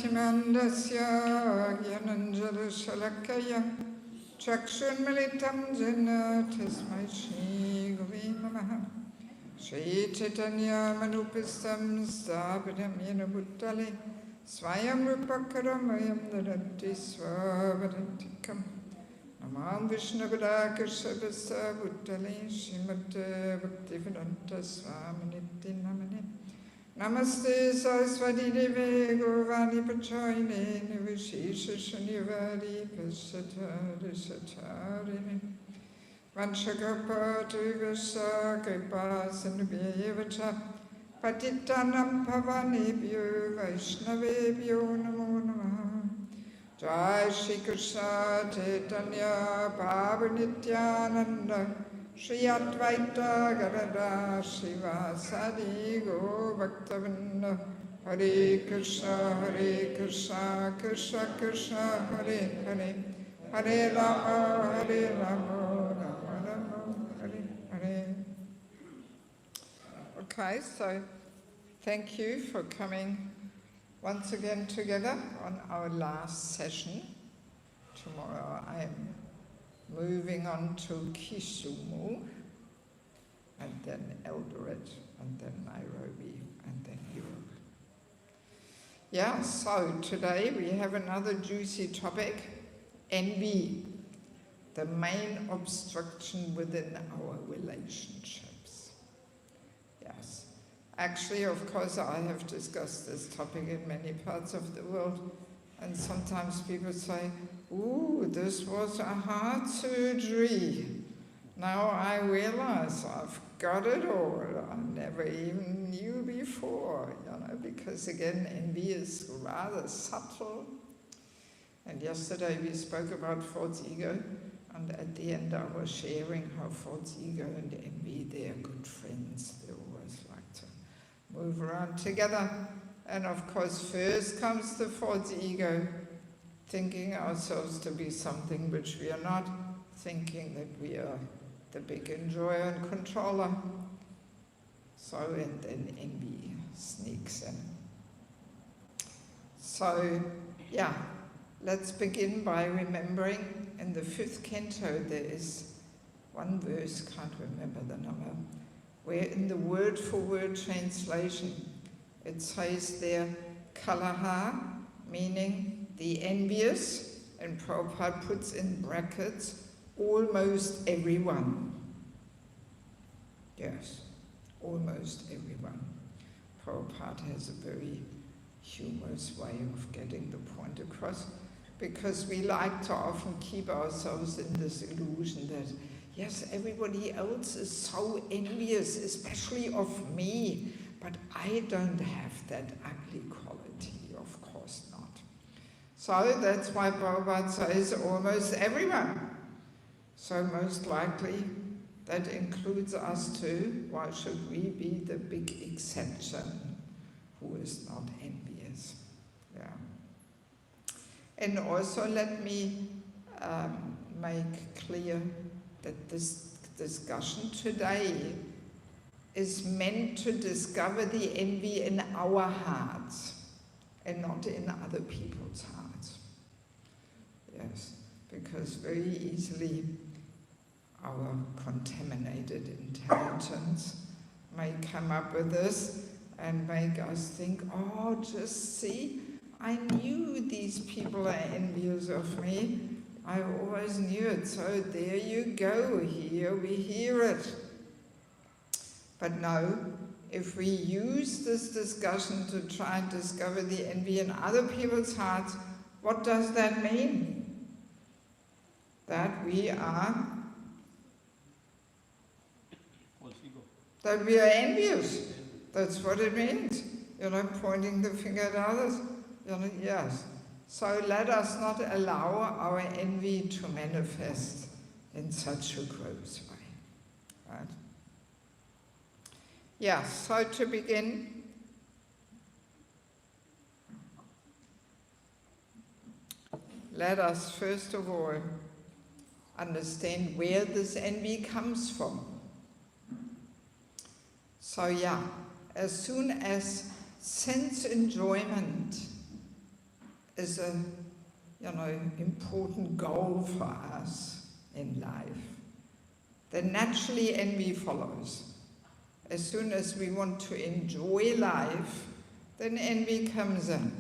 Timandasya Gyananjala Shalakaya Chakshunmalitam Jana Tasmai Shri Gurve Namaha Shri Chaitanya Manupistam Sthapitam Yena Bhuttale Swayam Rupakaramayam Dadati Swavadantikam Namam Vishnapadakashabhasa Bhuttale Srimate Bhaktivedanta Swaminiti Namane Namaste Saraswati Devi Gurvani Pachaine Nivishesha Shanivari Pasatari Satarini Vanshakapati Vasa Kripa Sanubhyevacha Patitanam Pavanebhyo Vaishnavebhyo Namo Namaha Jai Shri Krishna Chaitanya Prabhu Nityananda Shri Advaita Gadada Srivasadi Go Bhaktavinda Hare Krishna Krishna Krishna Hare Hare Hare Rama Rama Rama Hare Hare. Okay, so thank you for coming once again together on our last session. Tomorrow I am moving on to Kisumu, and then Eldoret, and then Nairobi, and then Europe. Yeah, so today we have another juicy topic, envy, the main obstruction within our relationships. Yes, actually, of course, I have discussed this topic in many parts of the world, and sometimes people say, ooh, this was a heart surgery. Now I realize I've got it all. I never even knew before, because again, envy is rather subtle. And yesterday we spoke about false ego, and at the end I was sharing how false ego and envy, they are good friends. They always like to move around together. And of course, first comes the false ego, thinking ourselves to be something which we are not, thinking that we are the big enjoyer and controller. So, and then envy sneaks in. So, yeah, let's begin by remembering in the 5th canto there is one verse, can't remember the number, where in the word-for-word translation it says there, kalaha, meaning the envious, and Prabhupada puts in brackets, almost everyone. Yes, almost everyone. Prabhupada has a very humorous way of getting the point across, because we like to often keep ourselves in this illusion that, yes, everybody else is so envious, especially of me, but I don't have that ugly quality, of course not. So that's why Prabhupada says almost everyone. So most likely that includes us too. Why should we be the big exception who is not envious? Yeah. And also let me make clear that this discussion today is meant to discover the envy in our hearts and not in other people's hearts. Yes, because very easily our contaminated intelligence may come up with this and make us think, oh, just see, I knew these people are envious of me. I always knew it, so there you go, here we hear it. But no, if we use this discussion to try and discover the envy in other people's hearts, what does that mean? That we are envious. That's what it means. Pointing the finger at others. Yes. So let us not allow our envy to manifest in such a gross way. Right? Yeah, so to begin, let us first of all understand where this envy comes from. So yeah, as soon as sense enjoyment is a important goal for us in life, then naturally envy follows. As soon as we want to enjoy life, then envy comes in,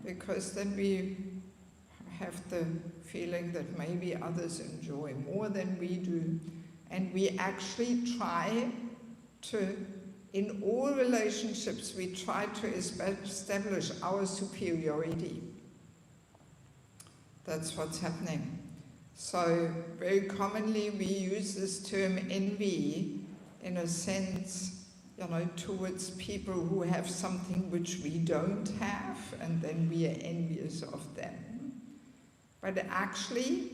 because then we have the feeling that maybe others enjoy more than we do, and we actually try to, in all relationships, we try to establish our superiority. That's what's happening. So very commonly we use this term envy in a sense, towards people who have something which we don't have, and then we are envious of them. But actually,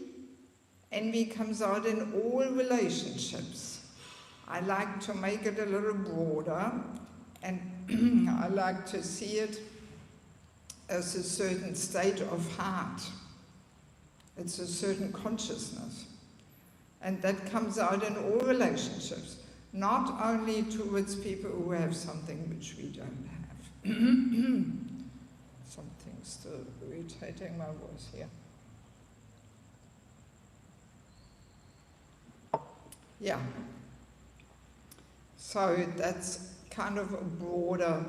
envy comes out in all relationships. I like to make it a little broader, and I like to see it as a certain state of heart. It's a certain consciousness. And that comes out in all relationships, not only towards people who have something which we don't have. Something's still irritating my voice here. Yeah. So that's kind of a broader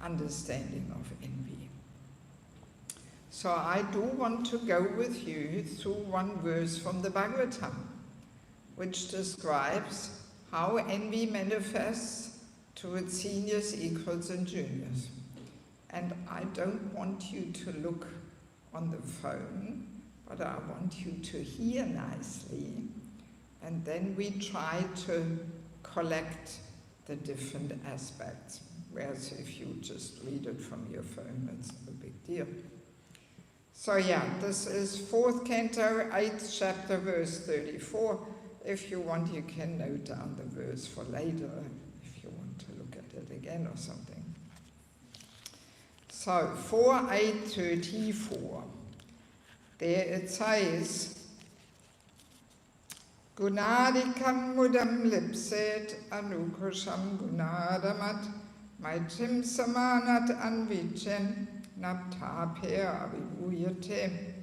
understanding of envy. So I do want to go with you through one verse from the Bhagavatam, which describes how envy manifests towards seniors, equals, and juniors. And I don't want you to look on the phone, but I want you to hear nicely, and then we try to collect the different aspects. Whereas if you just read it from your phone, it's no big deal. So yeah, this is 4th Canto, 8th chapter, verse 34. If you want, you can note down the verse for later, if you want to look at it again or something. So 4:8:34, there it says, Gunadikam mudam lipset anukusham gunadamat maitim samanat anvichen naptape avibhuyate.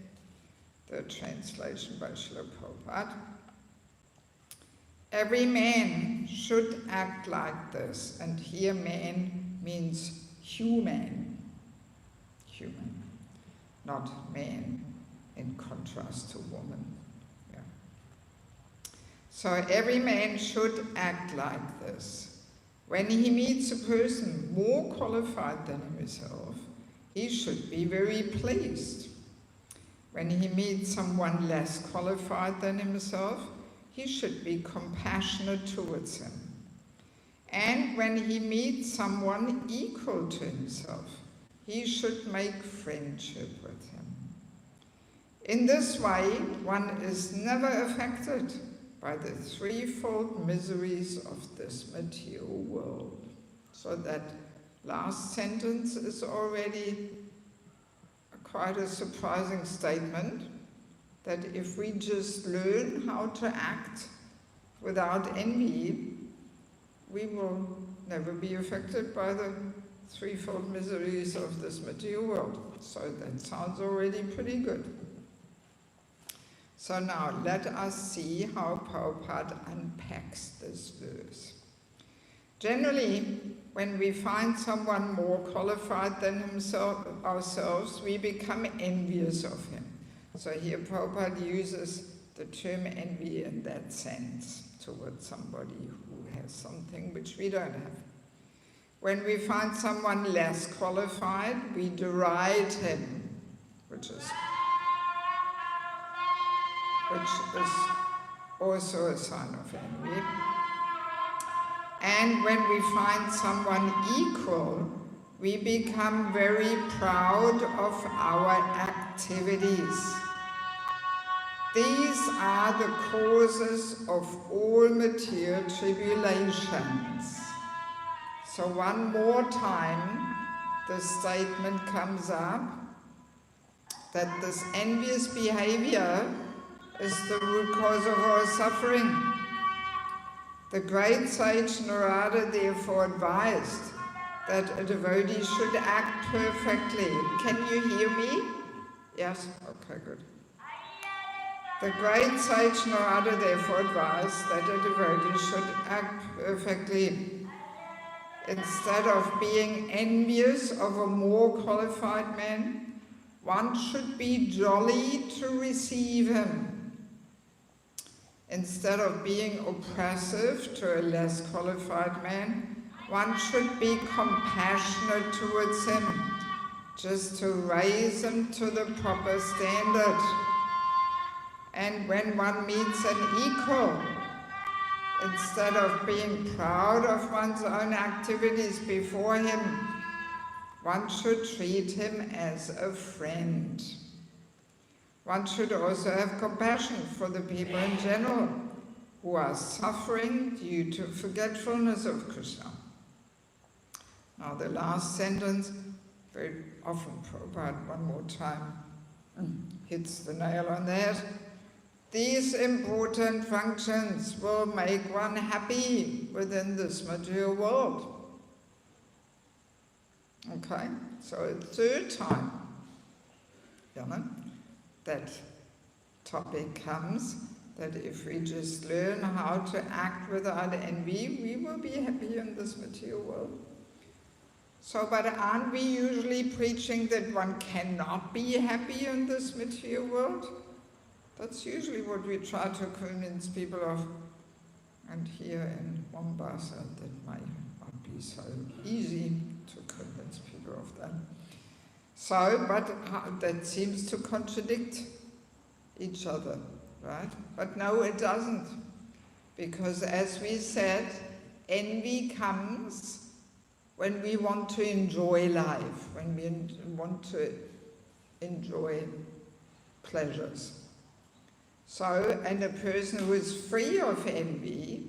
The translation by Srila Prabhupada. Every man should act like this, and here man means human, not man in contrast to woman. Yeah. So every man should act like this. When he meets a person more qualified than himself, he should be very pleased. When he meets someone less qualified than himself, he should be compassionate towards him. And when he meets someone equal to himself, he should make friendship with him. In this way, one is never affected by the threefold miseries of this material world. So that last sentence is already quite a surprising statement, that if we just learn how to act without envy, we will never be affected by the threefold miseries of this material world. So that sounds already pretty good. So now let us see how Prabhupada unpacks this verse. Generally, when we find someone more qualified than ourselves, we become envious of him. So here Prabhupada uses the term envy in that sense, towards somebody who has something which we don't have. When we find someone less qualified, we deride him, which is also a sign of envy. And when we find someone equal, we become very proud of our activities. These are the causes of all material tribulations. So one more time, the statement comes up that this envious behavior is the root cause of our suffering. The great sage Narada therefore advised that a devotee should act perfectly. Can you hear me? Yes? Okay, good. The great sage Narada therefore advised that a devotee should act perfectly. Instead of being envious of a more qualified man, one should be jolly to receive him. Instead of being oppressive to a less qualified man, one should be compassionate towards him, just to raise him to the proper standard. And when one meets an equal, instead of being proud of one's own activities before him, one should treat him as a friend. One should also have compassion for the people in general who are suffering due to forgetfulness of Krishna. Now the last sentence, very often Prabhupada one more time hits the nail on the head. These important functions will make one happy within this material world. Okay, so a third time, that topic comes, that if we just learn how to act without envy, we will be happy in this material world. So, but aren't we usually preaching that one cannot be happy in this material world? That's usually what we try to convince people of. And here in Mombasa, that might not be so easy to convince people of that. So, but that seems to contradict each other, right? But no, it doesn't. Because as we said, envy comes when we want to enjoy life, when we want to enjoy pleasures. So, and a person who is free of envy,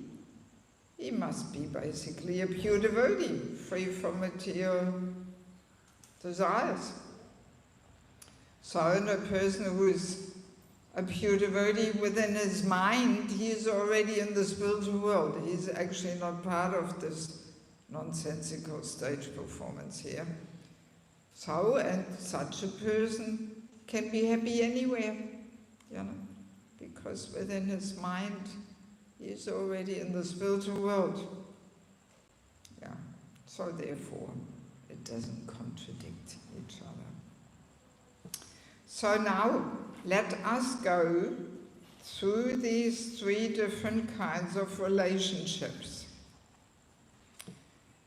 he must be basically a pure devotee, free from material desires. So, and a person who is a pure devotee within his mind, he is already in the spiritual world. He is actually not part of this nonsensical stage performance here. So, and such a person can be happy anywhere, because within his mind, he is already in the spiritual world. Yeah, so therefore, it doesn't contradict each other. So now, let us go through these three different kinds of relationships.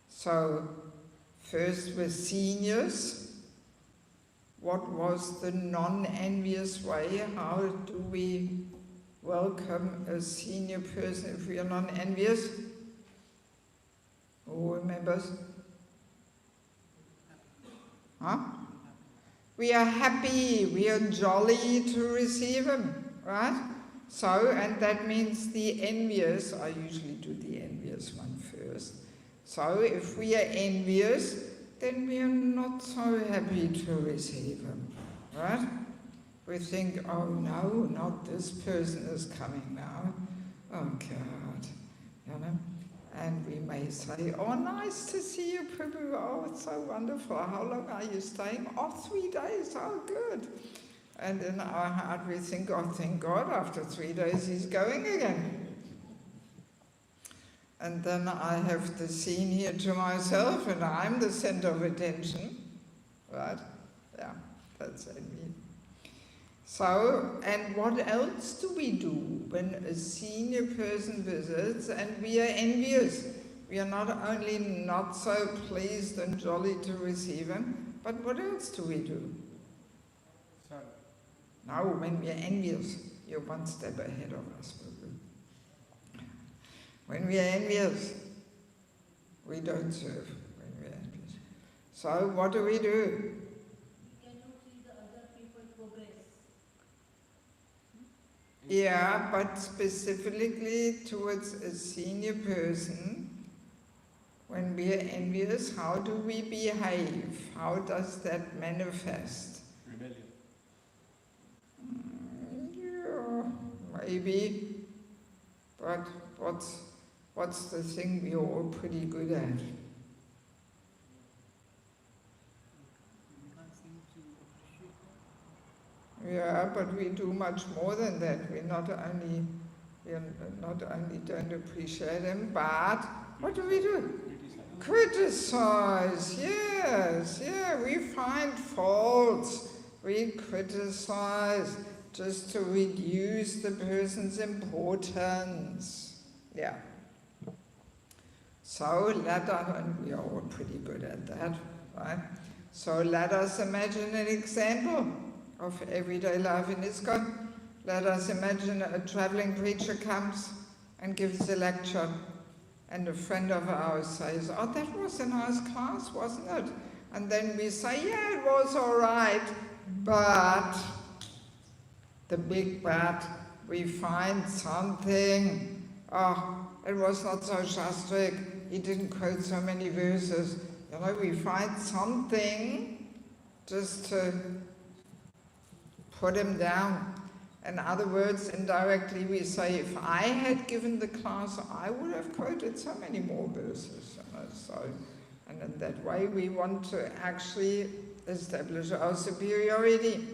So, first with seniors, what was the non-envious way? How do we welcome a senior person if we are non-envious? Who remembers? Huh? We are happy, we are jolly to receive him, right? So, and that means the envious, I usually do the envious one first. So, if we are envious, then we are not so happy to receive him, right? We think, oh no, not this person is coming now. Oh God, And we may say, oh, nice to see you, Prabhu. Oh, it's so wonderful. How long are you staying? Oh, 3 days. Oh, good. And in our heart we think, oh, thank God, after 3 days he's going again. And then I have the scene here to myself, and I'm the center of attention. Right? Yeah, that's envy. So, and what else do we do when a senior person visits and we are envious? We are not only not so pleased and jolly to receive him, but what else do we do? Sorry. Now, when we are envious, you're one step ahead of us. When we are envious, we don't serve when we are envious. So, what do? We cannot see the other people's progress. Yeah, but specifically towards a senior person, when we are envious, how do we behave? How does that manifest? Rebellion. Yeah, maybe. But what's the thing we're all pretty good at? We can't seem to appreciate Yeah, but we do much more than that. We not only don't appreciate him, but what do we do? Criticize. Yes, yeah. We find faults. We criticize just to reduce the person's importance. Yeah. So let us, and we are all pretty good at that, right? So let us imagine an example of everyday life in Iskcon. Let us imagine a traveling preacher comes and gives a lecture, and a friend of ours says, "Oh, that was a nice class, wasn't it?" And then we say, "Yeah, it was all right, but," the big but, we find something. "Oh, it was not so shastric, he didn't quote so many verses." You know, we find something just to put him down. In other words, indirectly we say, if I had given the class, I would have quoted so many more verses. You know, so, and in that way we want to actually establish our superiority.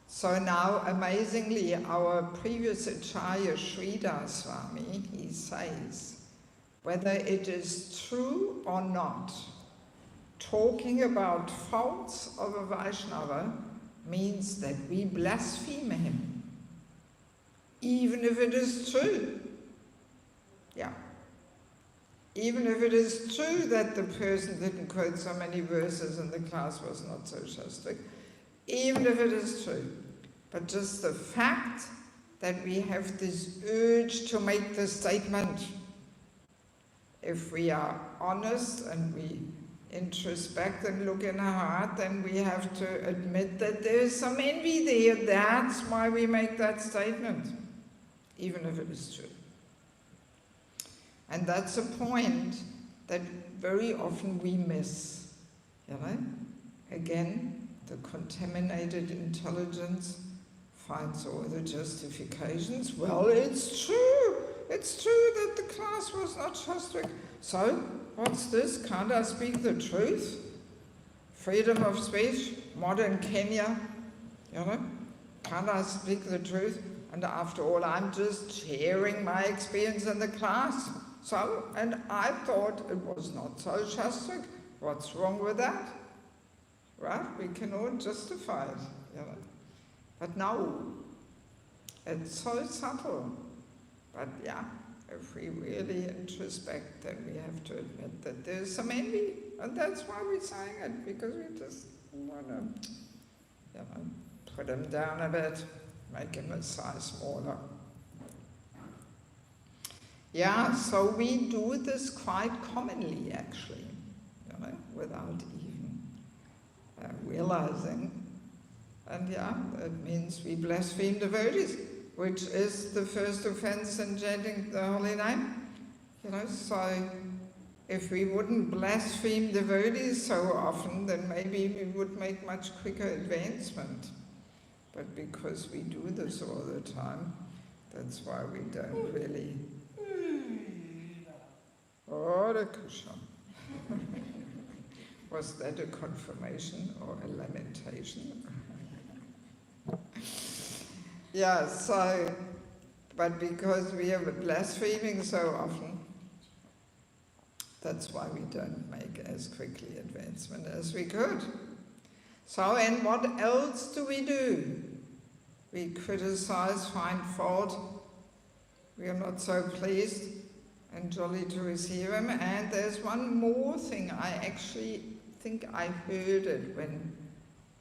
So now, amazingly, our previous Acharya Sridhar Swami, he says, whether it is true or not, talking about faults of a Vaishnava means that we blaspheme him, even if it is true. Yeah. Even if it is true that the person didn't quote so many verses and the class was not so shastric, even if it is true. But just the fact that we have this urge to make the statement, if we are honest and we introspect and look in our heart, then we have to admit that there is some envy there. That's why we make that statement, even if it is true. And that's a point that very often we miss. You know? Again, the contaminated intelligence finds all the justifications. Well, it's true. It's true that the class was not shastric. So, what's this? Can't I speak the truth? Freedom of speech, modern Kenya, you know? Can't I speak the truth? And after all, I'm just sharing my experience in the class. So, and I thought it was not so shastric. What's wrong with that? Right? We can all justify it, you know? But no, it's so subtle. But yeah, if we really introspect, then we have to admit that there's some envy. And that's why we're saying it, because we just want to, you know, put him down a bit, make him a size smaller. Yeah, so we do this quite commonly, actually, you know, without even realizing. And yeah, that means we blaspheme devotees, which is the first offense in chanting the holy name. You know, so if we wouldn't blaspheme devotees so often, then maybe we would make much quicker advancement. But because we do this all the time, that's why we don't really. Hare Krishna. Was that a confirmation or a lamentation? Yeah, so, but because we are blaspheming so often, that's why we don't make as quickly advancement as we could. So, and what else do? We criticize, find fault. We are not so pleased and jolly to receive him. And there's one more thing. I actually think I heard it when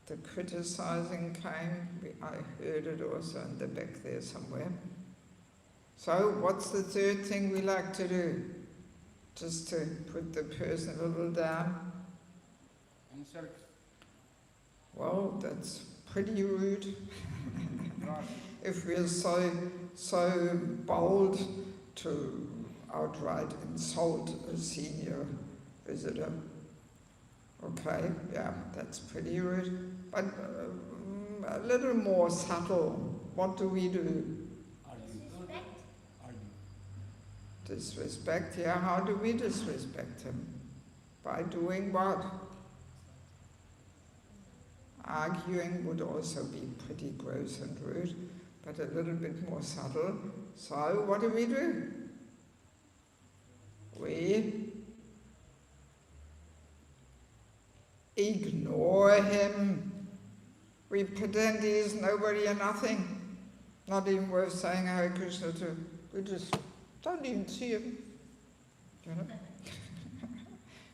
the criticizing came. I heard it also in the back there somewhere. So what's the third thing we like to do? Just to put the person a little down? Insult. Well, that's pretty rude. If we're so bold to outright insult a senior visitor. Okay, yeah, that's pretty rude. But a little more subtle. What do? Disrespect. Disrespect, yeah. How do we disrespect him? By doing what? Arguing would also be pretty gross and rude, but a little bit more subtle. So what do? We ignore him. We pretend he is nobody and nothing, not even worth saying Hare Krishna to. We just don't even see him, you know.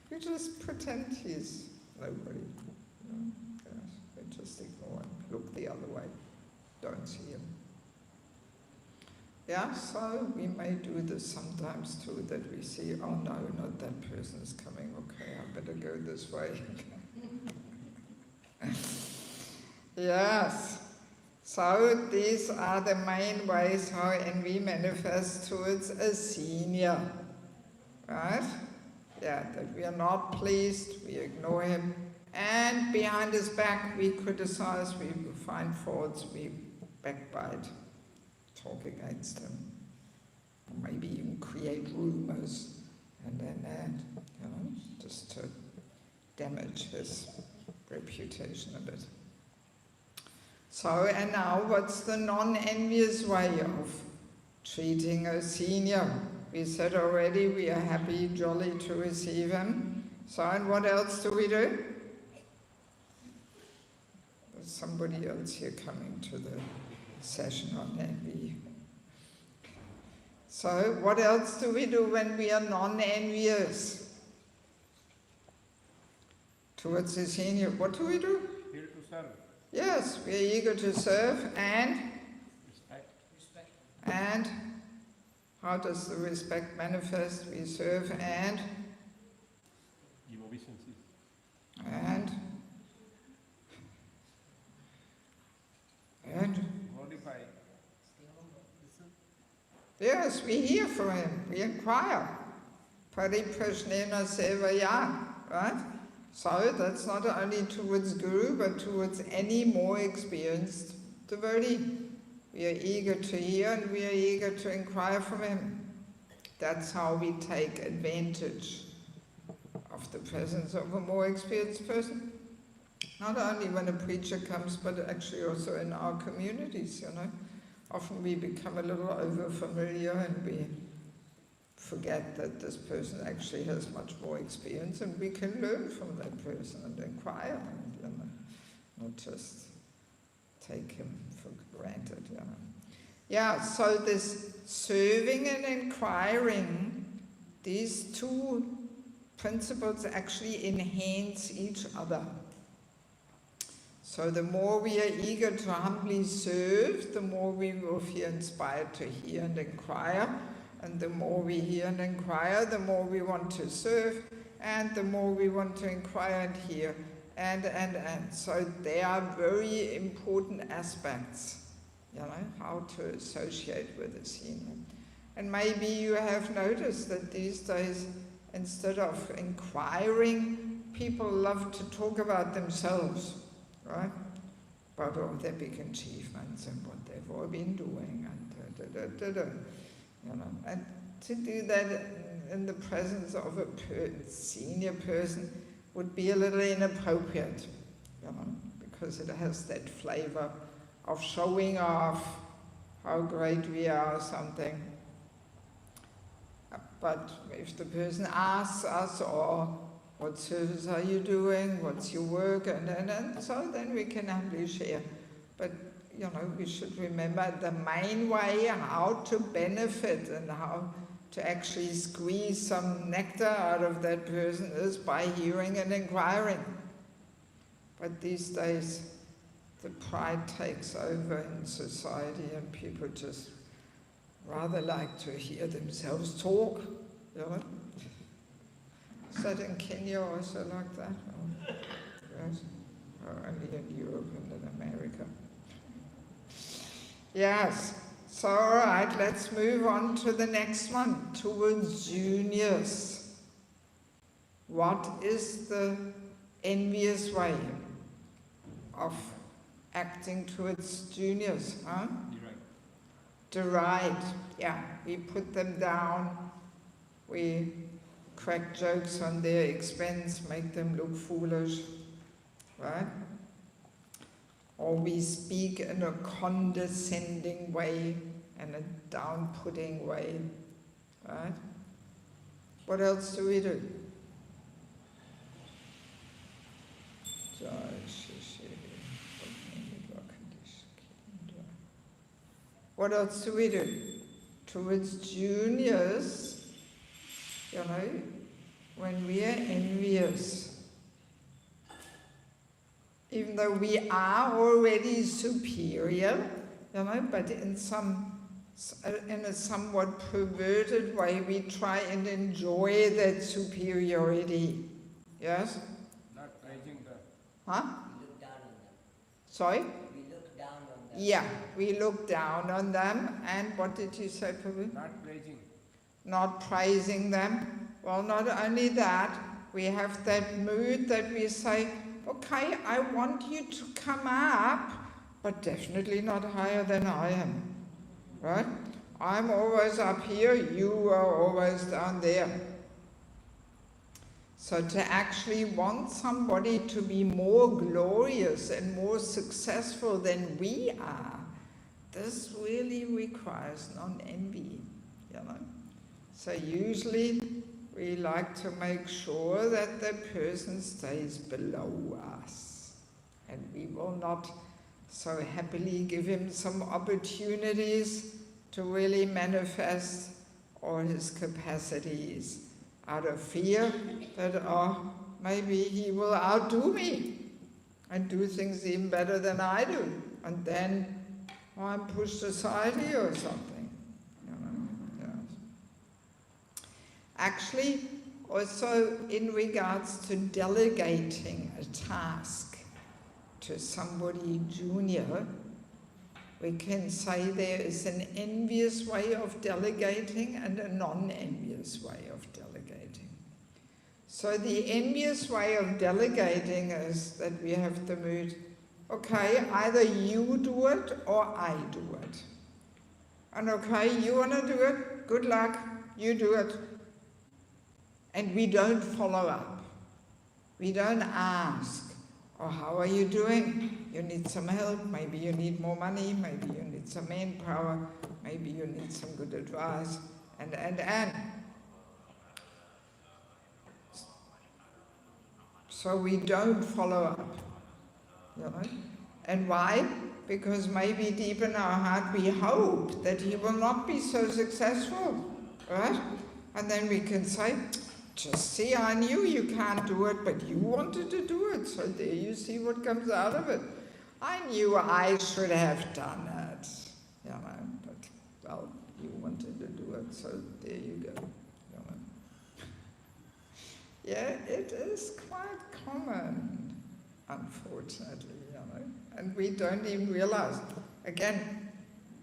We just pretend he's nobody. You know? Yes, we just ignore him, look the other way, don't see him. Yeah, so we may do this sometimes too, that we see, oh no, not that person is coming, okay, I better go this way. Yes, so these are the main ways how envy manifests towards a senior, right? Yeah, that we are not pleased, we ignore him, and behind his back we criticize, we find faults, we backbite, talk against him, maybe even create rumors, and then you know, just to damage his reputation a bit. So, and now what's the non-envious way of treating a senior? We said already we are happy, jolly to receive him. So, and what else do we do? There's somebody else here coming to the session on envy. So, what else do we do when we are non-envious towards the senior? What do we do? Here to serve. Yes, we are eager to serve and? Respect. And how does the respect manifest? We serve and? Give obeisance. And? Glorify. Yes, we hear from him, we inquire. Pariprashnena sevaya, right? So that's not only towards Guru, but towards any more experienced devotee. We are eager to hear and we are eager to inquire from him. That's how we take advantage of the presence of a more experienced person. Not only when a preacher comes, but actually also in our communities, you know. Often we become a little over-familiar and we forget that this person actually has much more experience and we can learn from that person and inquire and, you know, not just take him for granted, you know. Yeah, so this serving and inquiring, these two principles actually enhance each other. So the more we are eager to humbly serve, the more we will feel inspired to hear and inquire. And the more we hear and inquire, the more we want to serve, and the more we want to inquire and hear. And. So they are very important aspects, you know, how to associate with a senior. And maybe you have noticed that these days, instead of inquiring, people love to talk about themselves, right? About all their big achievements and what they've all been doing and you know, and to do that in the presence of a senior person would be a little inappropriate, you know, because it has that flavor of showing off how great we are or something. But if the person asks us, or what service are you doing, what's your work, and so then we can humbly share. But you know, we should remember the main way how to benefit and how to actually squeeze some nectar out of that person is by hearing and inquiring. But these days, the pride takes over in society and people just rather like to hear themselves talk, you know. Is that in Kenya also like that? Oh, yes. Or only in Europe and in America? Yes, so all right, let's move on to the next one, towards juniors. What is the envious way of acting towards juniors? Huh? Deride. Yeah, we put them down, we crack jokes on their expense, make them look foolish, right? or we speak in a condescending way and a down-putting way, right? What else do we do? What else do we do? Towards juniors, you know, when we are envious, even though we are already superior, you know, but in a somewhat perverted way, we try and enjoy that superiority. Yes? Not praising them. Huh? We look down on them. Sorry? We look down on them. Yeah, we look down on them. And what did you say, Prabhu? Not praising. Not praising them. Well, not only that, we have that mood that we say, okay, I want you to come up, but definitely not higher than I am. Right? I'm always up here, you are always down there. So to actually want somebody to be more glorious and more successful than we are, this really requires non-envy, you know. So usually we like to make sure that the person stays below us, and we will not so happily give him some opportunities to really manifest all his capacities out of fear that, oh, maybe he will outdo me and do things even better than I do, and then I'm pushed aside here or something, you know. Yes. Actually, also in regards to delegating a task to somebody junior, we can say there is an envious way of delegating and a non-envious way of delegating. So the envious way of delegating is that we have the mood, okay, either you do it or I do it. And okay, you want to do it, good luck, you do it. And we don't follow up. We don't ask, oh, how are you doing? You need some help, maybe you need more money, maybe you need some manpower, maybe you need some good advice, and. So we don't follow up, you know. And why? Because maybe deep in our heart we hope that he will not be so successful, right? And then we can say, just see, I knew you can't do it, but you wanted to do it, so there you see what comes out of it. I knew I should have done it, you know, but, well, you wanted to do it, so there you go, you know. Yeah, it is quite common, unfortunately, you know, and we don't even realize. Again,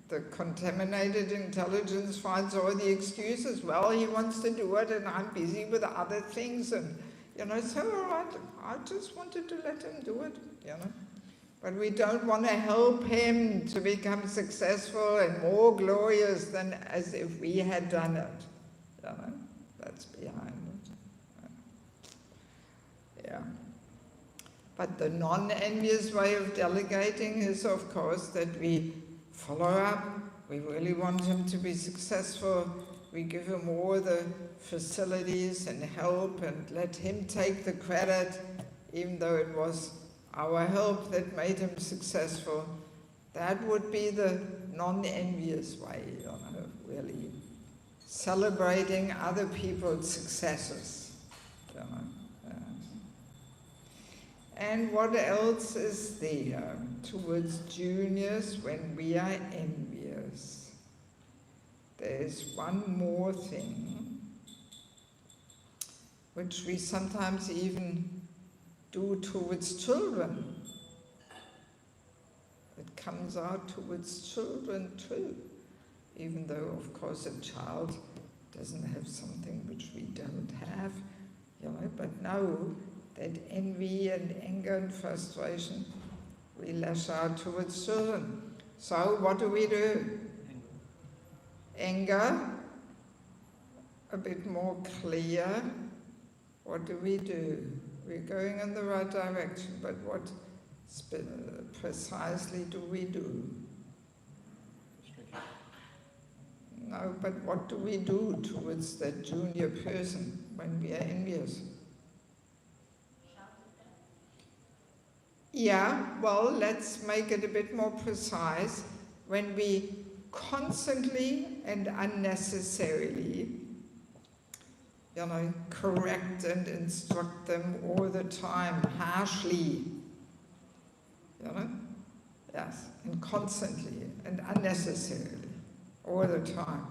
the contaminated intelligence finds all the excuses. Well, he wants to do it and I'm busy with other things, and, you know, so all right, I just wanted to let him do it, you know. But we don't want to help him to become successful and more glorious than as if we had done it, you know. That's behind it. Yeah. But the non-envious way of delegating is, of course, that we follow up. We really want him to be successful. We give him all the facilities and help and let him take the credit, even though it was our help that made him successful. That would be the non-envious way, you know, really celebrating other people's successes, you know. And what else is there towards juniors when we are envious? There's one more thing, which we sometimes even do towards children. It comes out towards children too, even though, of course, a child doesn't have something which we don't have, you know, but no, that envy and anger and frustration, we lash out towards children. So what do we do? Anger, a bit more clear. What do? We're going in the right direction, but what precisely do we do? Frustration. No, but what do we do towards that junior person when we are envious? Yeah, well, let's make it a bit more precise. When we constantly and unnecessarily, correct and instruct them all the time, harshly, yes, and constantly and unnecessarily, all the time,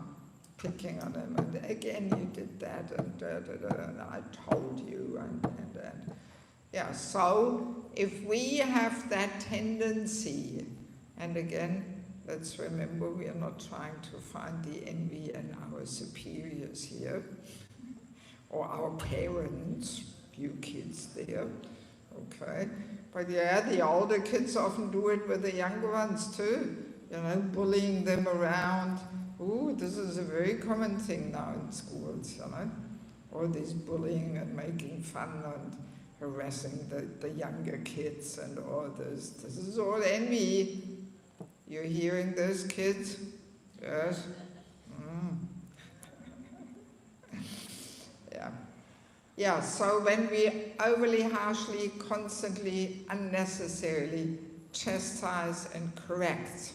picking on them, and again you did that, and I told you, and. Yeah, so if we have that tendency, and again, let's remember we are not trying to find the envy in our superiors here, or our parents, you kids there, okay? But yeah, the older kids often do it with the younger ones too, bullying them around. Ooh, this is a very common thing now in schools, all this bullying and making fun and harassing the younger kids and all this. This is all envy. You're hearing this, kids? Yes? Yeah. Yeah, so when we overly harshly, constantly, unnecessarily chastise and correct,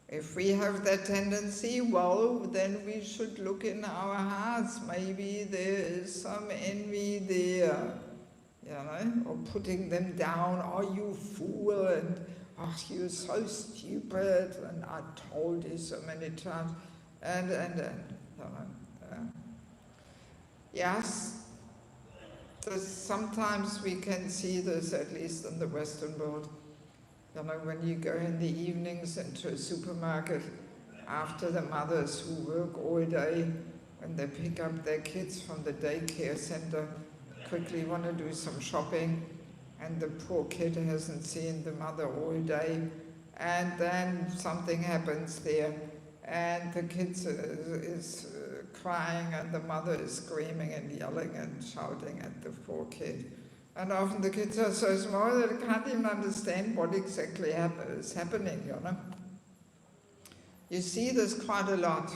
if we have that tendency, well, then we should look in our hearts. Maybe there is some envy there, or putting them down. Oh, you fool, and oh, you're so stupid, and I told you so many times, and yes, sometimes we can see this, at least in the Western world. When you go in the evenings into a supermarket after the mothers who work all day, when they pick up their kids from the daycare center, quickly want to do some shopping, and the poor kid hasn't seen the mother all day, and then something happens there, and the kid is crying, and the mother is screaming and yelling and shouting at the poor kid. And often the kids are so small that they can't even understand what exactly is happening, You see this quite a lot,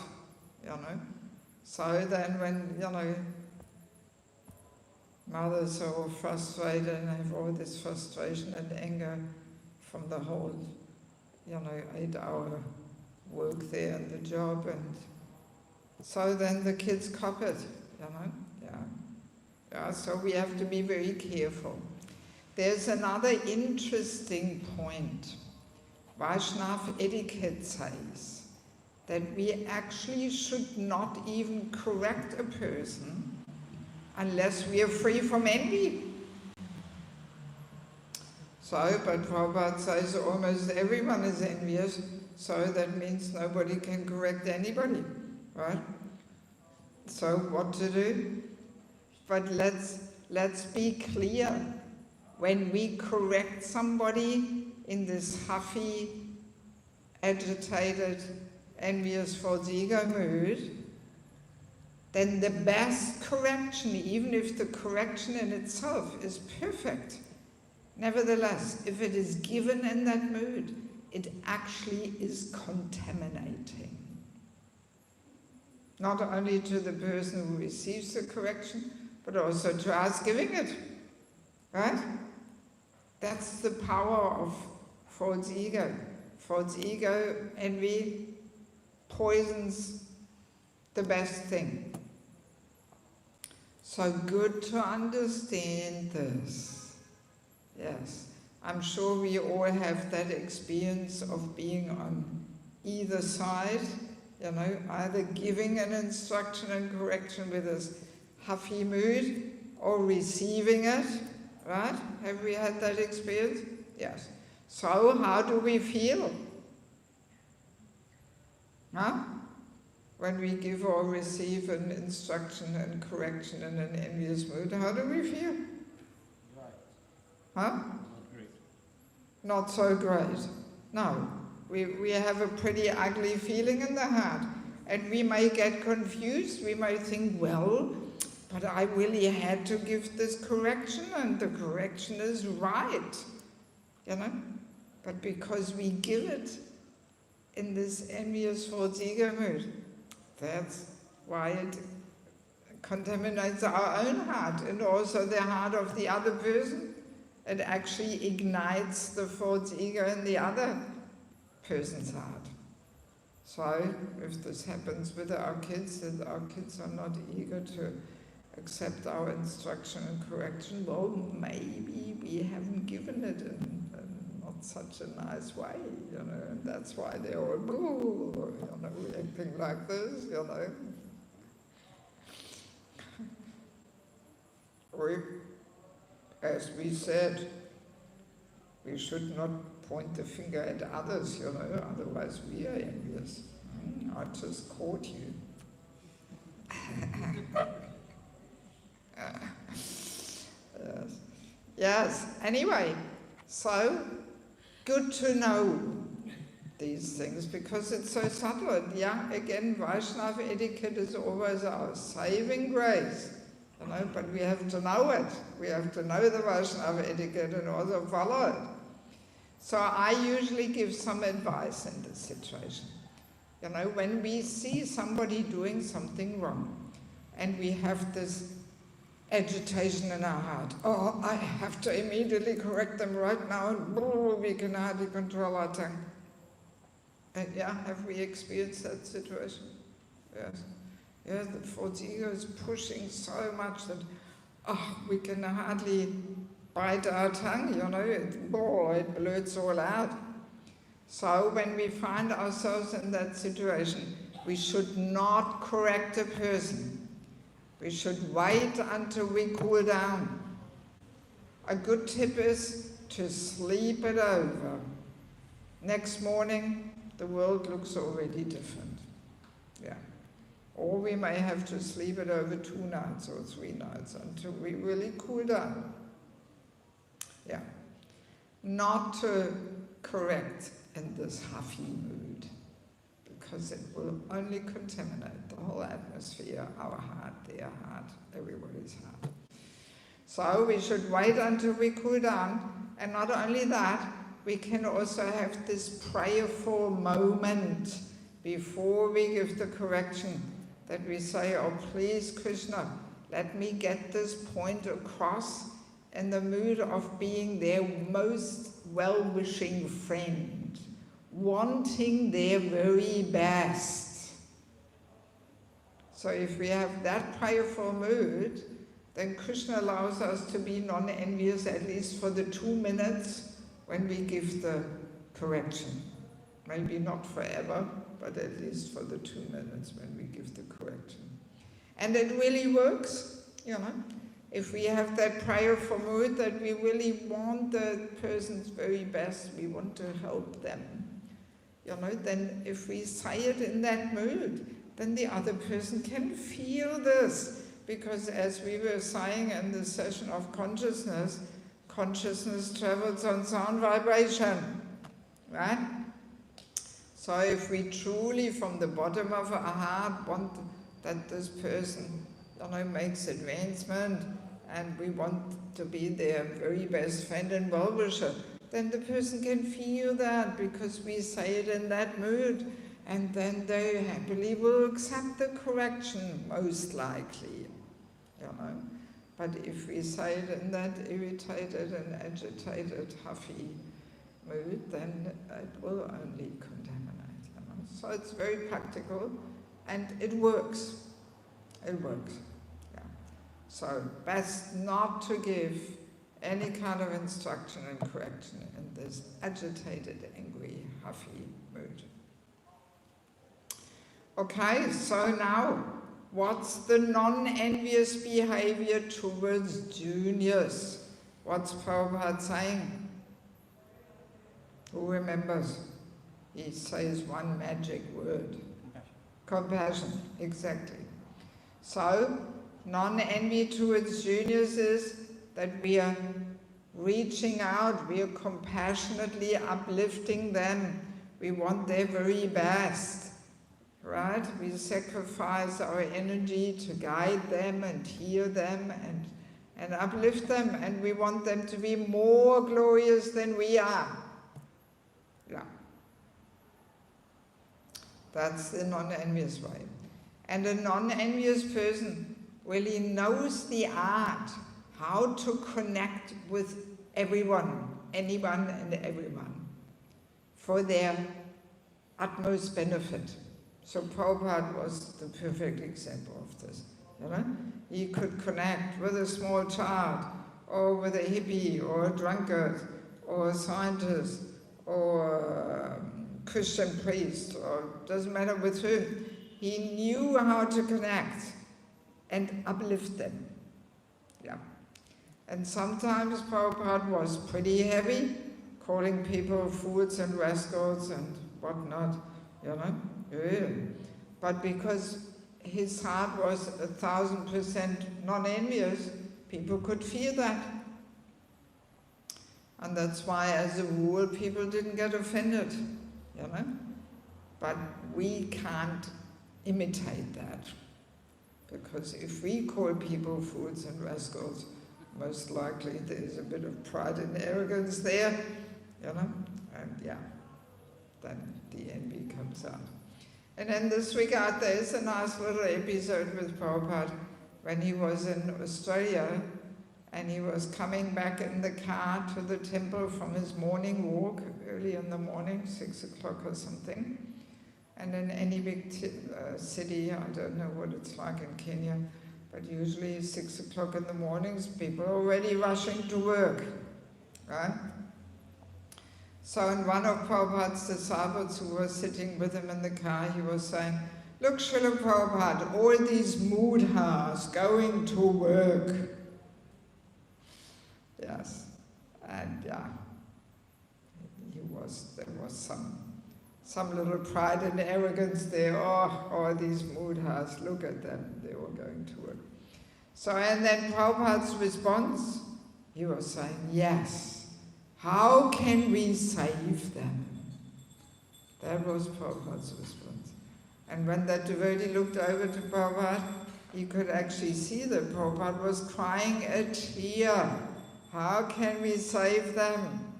So then when, mothers are all frustrated and have all this frustration and anger from the whole, 8-hour work there and the job, and so then the kids cop it, Yeah, so we have to be very careful. There's another interesting point. Vaishnav etiquette says that we actually should not even correct a person unless we are free from envy. So, but Prabhupada says almost everyone is envious, so that means nobody can correct anybody, right? So what to do? But let's be clear. When we correct somebody in this huffy, agitated, envious, false ego mood, then the best correction, even if the correction in itself is perfect, nevertheless, if it is given in that mood, it actually is contaminating. Not only to the person who receives the correction, but also to us giving it, right? That's the power of false ego. False ego, envy, poisons the best thing. So good to understand this. Yes, I'm sure we all have that experience of being on either side, either giving an instruction and correction with this huffy mood, or receiving it, right? Have we had that experience? Yes. So how do we feel? Huh? When we give or receive an instruction and correction in an envious mood, how do we feel? Right. Huh? Not great. Not so great. No. We have a pretty ugly feeling in the heart. And we may get confused. We may think, well, but I really had to give this correction, and the correction is right, But because we give it in this envious false ego mood, that's why it contaminates our own heart and also the heart of the other person. It actually ignites the false ego in the other person's heart. So, if this happens with our kids, that our kids are not eager to accept our instruction and correction, well, maybe we haven't given it in not such a nice way, and that's why they're all, reacting like this, As we said, we should not point the finger at others, otherwise we are envious. I just caught you. Yes, anyway, so good to know these things because it's so subtle. And again, Vaishnava etiquette is always our saving grace. But we have to know it. We have to know the Vaishnava etiquette and also follow it. So I usually give some advice in this situation. When we see somebody doing something wrong and we have this agitation in our heart, oh, I have to immediately correct them right now, and we can hardly control our tongue. Have we experienced that situation? Yes. Yeah, the false ego is pushing so much that, we can hardly bite our tongue, it blurts all out. So when we find ourselves in that situation, we should not correct a person. We should wait until we cool down. A good tip is to sleep it over. Next morning, the world looks already different. Or we may have to sleep it over 2 nights or 3 nights until we really cool down. Not to correct in this huffy mood, because it will only contaminate the whole atmosphere, our heart, their heart, everybody's heart. So we should wait until we cool down, and not only that, we can also have this prayerful moment before we give the correction, that we say, oh please Krishna, let me get this point across in the mood of being their most well-wishing friend, wanting their very best. So if we have that prayerful mood, then Krishna allows us to be non-envious at least for the 2 minutes when we give the correction. Maybe not forever, but at least for the 2 minutes when we give the correction. And it really works, If we have that prayerful mood that we really want the person's very best, we want to help them, then if we say it in that mood, then the other person can feel this. Because as we were saying in the session of consciousness, consciousness travels on sound vibration, right? So if we truly, from the bottom of our heart, want that this person, makes advancement, and we want to be their very best friend and well-wisher, then the person can feel that because we say it in that mood, and then they happily will accept the correction, most likely, But if we say it in that irritated and agitated, huffy mood, then it will only contaminate. So it's very practical, and it works. It works. So best not to give any kind of instruction and correction in this agitated, angry, huffy mood. Okay, so now, what's the non-envious behavior towards juniors? What's Prabhupada saying? Who remembers? He says one magic word. Compassion, exactly. So, non-envy towards juniors is that we are reaching out, we are compassionately uplifting them. We want their very best. right? We sacrifice our energy to guide them and hear them and uplift them, and we want them to be more glorious than we are. Yeah. That's the non-envious way. And a non-envious person really knows the art how to connect with everyone, anyone and everyone, for their utmost benefit. So Prabhupada was the perfect example of this. You know? He could connect with a small child, or with a hippie, or a drunkard, or a scientist, or a Christian priest, or doesn't matter with whom. He knew how to connect and uplift them. Yeah. And sometimes Prabhupada was pretty heavy, calling people fools and rascals and whatnot, you know. Yeah. But because his heart was 1,000% non-envious, people could feel that. And that's why, as a rule, people didn't get offended, you know. But we can't imitate that, because if we call people fools and rascals, most likely there's a bit of pride and arrogance there, you know, and yeah, then the envy comes out. And in this regard, there is a nice little episode with Prabhupada when he was in Australia and he was coming back in the car to the temple from his morning walk, early in the morning, 6 o'clock or something. And in any big city, I don't know what it's like in Kenya, but usually 6 o'clock in the mornings, people are already rushing to work, right? So in one of Prabhupada's disciples who was sitting with him in the car, he was saying, "Look, Srila Prabhupada, all these mudhas going to work." Yes, and yeah, there was some little pride and arrogance there. Oh, all these mudhas, look at them, they were going to work. So, and then Prabhupada's response, he was saying, yes, how can we save them? That was Prabhupada's response. And when that devotee looked over to Prabhupada, he could actually see that Prabhupada was crying a tear. How can we save them?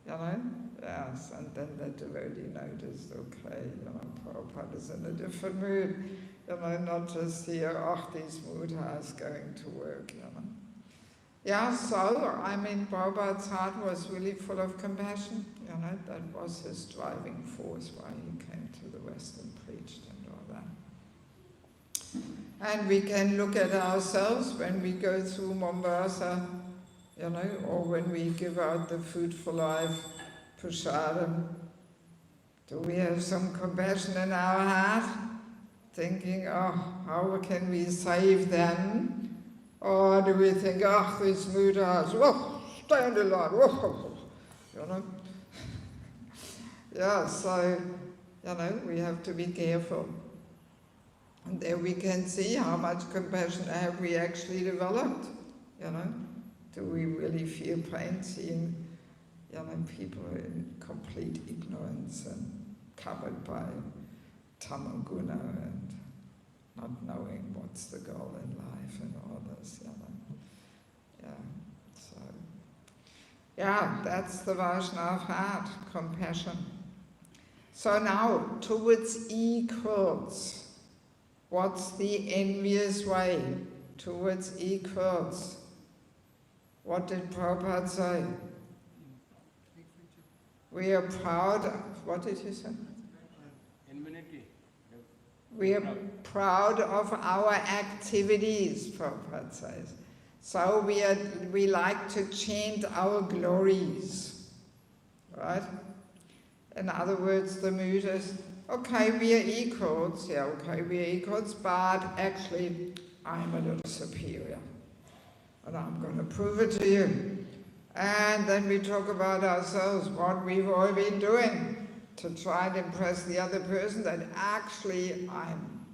You know? Yes, and then the devotee noticed, okay, you know, Prabhupada is in a different mood, you know, not just here, oh, these mudhas going to work, you know. Yeah, so, I mean, Prabhupada's heart was really full of compassion, you know, that was his driving force why he came to the West and preached and all that. And we can look at ourselves when we go through Mombasa, you know, or when we give out the Food for Life prasadam. Do we have some compassion in our heart, thinking, oh, how can we save them? Or do we think, oh, these mudhas, whoa, stand alone, whoa, you know? Yeah, so, you know, we have to be careful. And there we can see how much compassion have we actually developed, you know? Do we really feel pain seeing, you know, people in complete ignorance and covered by tamaguna and not knowing what's the goal in life and all this, you know. Yeah, so, yeah, that's the Vaishnava heart, compassion. So now, towards equals. What's the envious way? Towards equals. What did Prabhupada say? We are proud of, what did he say? Enmity. We are proud of our activities, Prabhupada says. So we like to chant our glories, right? In other words, the mood is, okay, we are equals, yeah, okay, we are equals, but actually I'm a little superior. And I'm going to prove it to you. And then we talk about ourselves, what we've all been doing to try and impress the other person, that actually I'm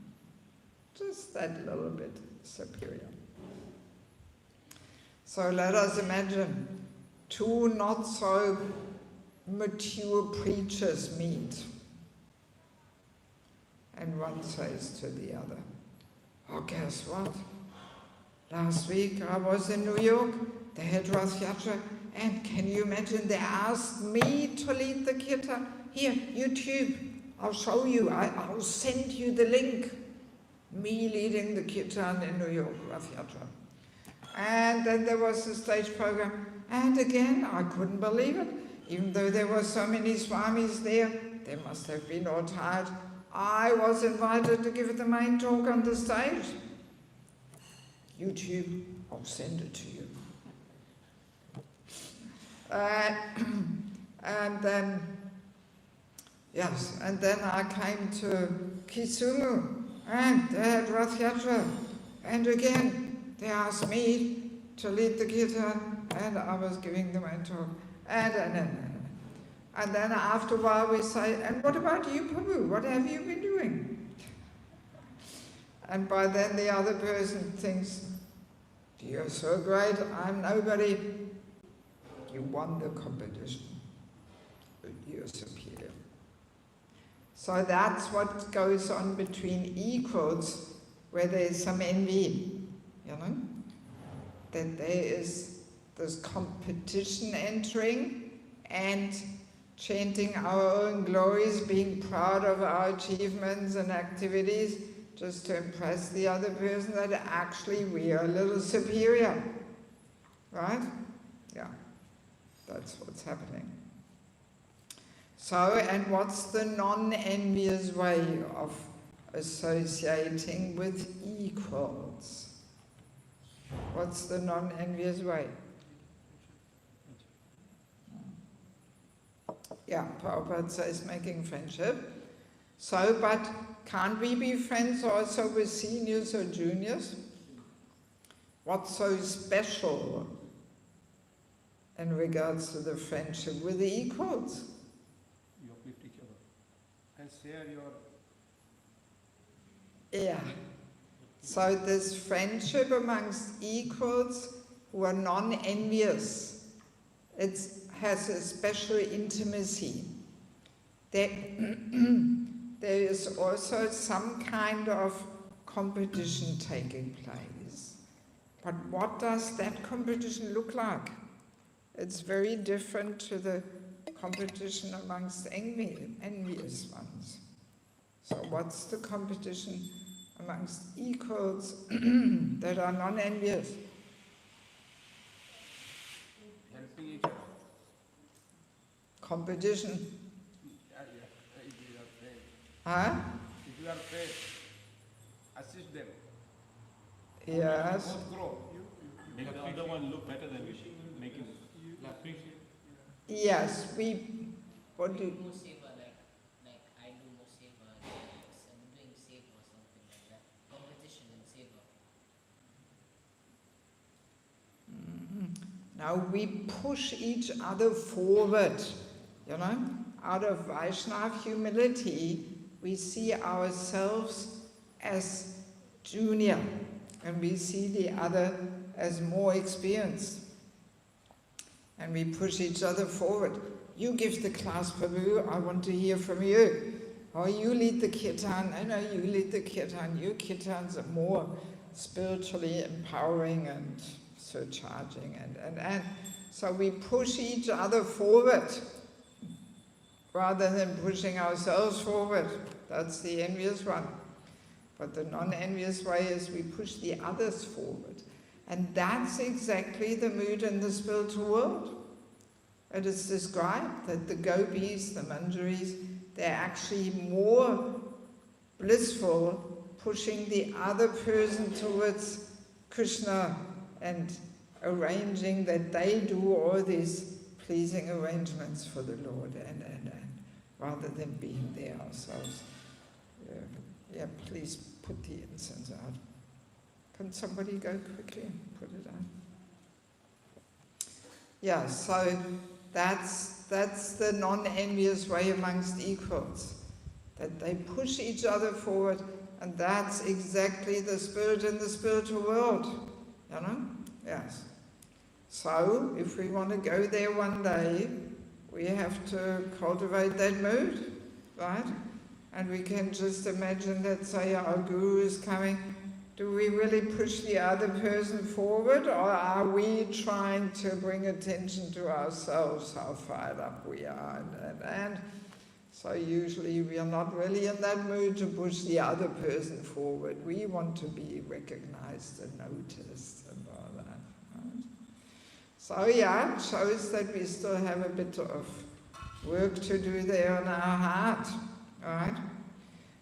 just that little bit superior. So let us imagine two not so mature preachers meet. And one says to the other, "Oh, guess what? Last week I was in New York, they had Rath Yatra, and can you imagine they asked me to lead the kirtan? Here, YouTube, I'll show you, I'll send you the link. Me leading the kirtan in New York, Rath Yatra." And then there was the stage program, and again, I couldn't believe it. Even though there were so many swamis there, they must have been all tired. I was invited to give the main talk on the stage. YouTube, I'll send it to you. And then, yes, and then I came to Kisumu, and they had Rath Yatra, and again, they asked me to lead the kirtan, and I was giving the main talk. And then after a while we say, "And what about you, Prabhu? What have you been doing?" And by then the other person thinks, "You're so great, I'm nobody. You won the competition, but you're superior." So that's what goes on between equals, where there's some envy, you know? That there is this competition entering and chanting our own glories, being proud of our achievements and activities, just to impress the other person that actually we are a little superior. Right? Yeah. That's what's happening. So, and what's the non-envious way of associating with equals? What's the non-envious way? Yeah, Prabhupada says making friendship. So, but can't we be friends also with seniors or juniors? What's so special in regards to the friendship with the equals? You uplift each other and share your... Yeah. So this friendship amongst equals who are non-envious, it has a special intimacy. There is also some kind of competition taking place. But what does that competition look like? It's very different to the competition amongst envious ones. So what's the competition amongst equals that are non-envious? Helping each other. Competition. If you are friends. Huh? If you are friends, assist them. Yes. Both grow. Make the other one look better than you, make him appreciate. Yes, what do More seva, like I do more seva, I'm doing seva or something like that. Competition in seva. Now we push each other forward, you know. Out of Vaishnava humility, we see ourselves as junior, and we see the other as more experienced. And we push each other forward. You give the class, Prabhu, I want to hear from you. Or you lead the kirtan, I know you lead the kirtan. Your kirtans are more spiritually empowering and surcharging. And so we push each other forward rather than pushing ourselves forward. That's the envious one. But the non-envious way is we push the others forward. And that's exactly the mood in the spiritual world. It is described that the gopis, the manjaris, they're actually more blissful pushing the other person towards Krishna and arranging that they do all these pleasing arrangements for the Lord and rather than being there ourselves. Yeah, please put the incense out. Can somebody go quickly and put it out? Yeah, so that's the non-envious way amongst equals, that they push each other forward, and that's exactly the spirit in the spiritual world, you know? Yes. So, if we want to go there one day, we have to cultivate that mood, right? and we can just imagine that, say, our guru is coming. Do we really push the other person forward, or are we trying to bring attention to ourselves, how fired up we are? And so usually we are not really in that mood to push the other person forward. We want to be recognized and noticed and all that. Right? So yeah, it shows that we still have a bit of work to do there on our heart. Right?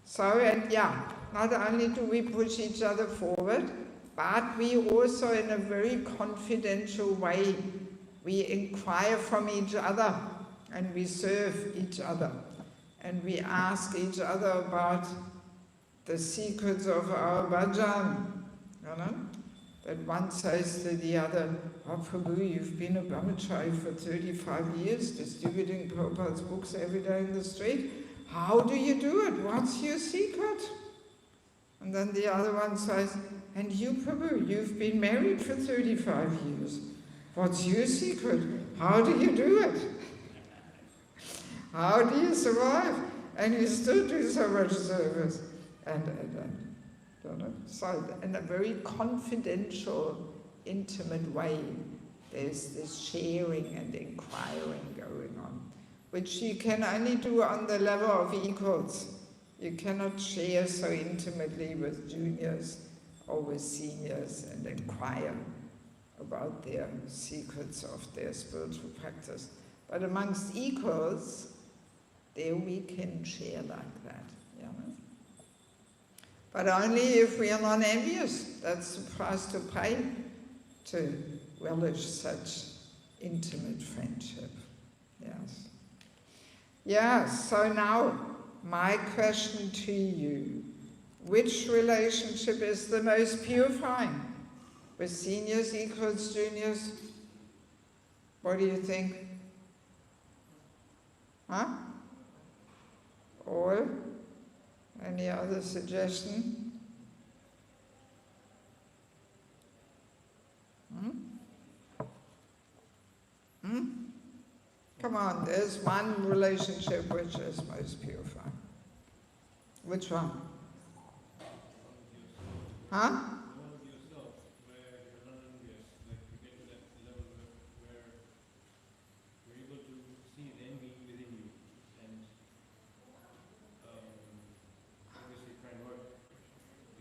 So, and yeah, not only do we push each other forward, but we also, in a very confidential way, we inquire from each other and we serve each other. And we ask each other about the secrets of our bhajan. You know? That one says to the other, "Oh Prabhu, you've been a brahmachari for 35 years, distributing Prabhupada's books every day in the street. How do you do it? What's your secret?" And then the other one says, "And you, Prabhu, you've been married for 35 years. What's your secret? How do you do it? How do you survive? And you still do so much service." And you know, so in a very confidential, intimate way, there's this sharing and inquiring going on, which you can only do on the level of equals. You cannot share so intimately with juniors or with seniors and inquire about their secrets of their spiritual practice. But amongst equals, there we can share like that. You know? But only if we are not envious. That's the price to pay to relish such intimate friendship. Yes. Yes, so now, my question to you, which relationship is the most purifying? With seniors, equals, juniors? What do you think? Huh? All? Any other suggestion? Come on, there's one relationship which is most purifying. Which one? Huh?